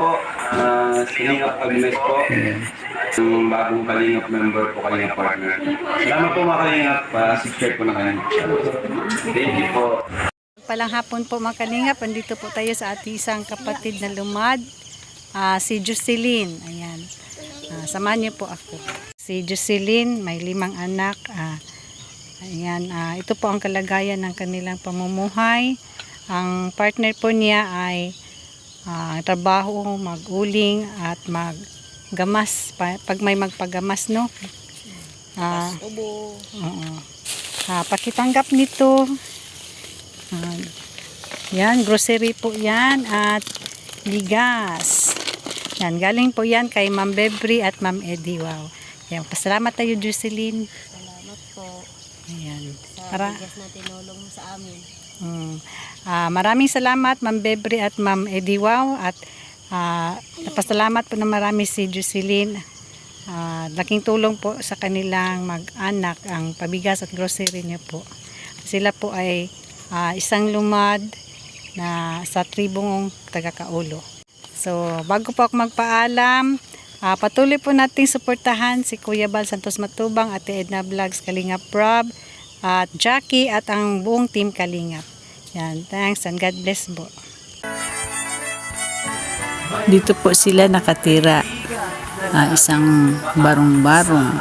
po. Kalingap Agnes po. Yung bagong Kalingap member po, Kalingap partner. Salamat po mga Kalingap. Subscribe po na kayo. Thank you po. Palang hapon po mga Kalingap. Andito po tayo sa ating isang kapatid na lumad. Si Jocelyn. Ayan. Samahan niyo po ako. Si Jocelyn, may 5 anak. Ayan. Ito po ang kalagayan ng kanilang pamumuhay. Ang partner po niya ay trabaho, mag-uling at maggamas. Pag may magpagamas, no? Pakitanggap nito. Yan, grocery po yan at bigas. Yan, galing po yan kay Ma'am Bebri at Ma'am Eddie. Wow. Yan, pasalamat tayo, Jocelyn. Salamat po. Ayan. Sa bigas na tinulong mo sa amin. Maraming salamat Ma'am Bebri at Ma'am Eddie. Wow. At napasalamat po na marami si Jocelyn. Laking tulong po sa kanilang mag-anak ang pabigas at grocery niya po. Sila po ay isang lumad na sa tribong taga-Kaulo. So, bago po ako magpaalam, patuloy po nating suportahan si Kuya Bal Santos Matubang, Ate Edna Vlogs, Kalingap Rob, at Jackie at ang buong team Kalingap. Yan, thanks and God bless po. Dito po sila nakatira. Isang barong-barong.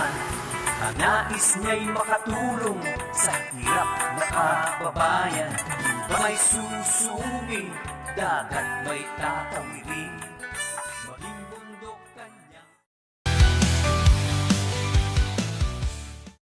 Nais niya'y makatulong sa hirap na kababayan. May susubing, dagat may tatawirin.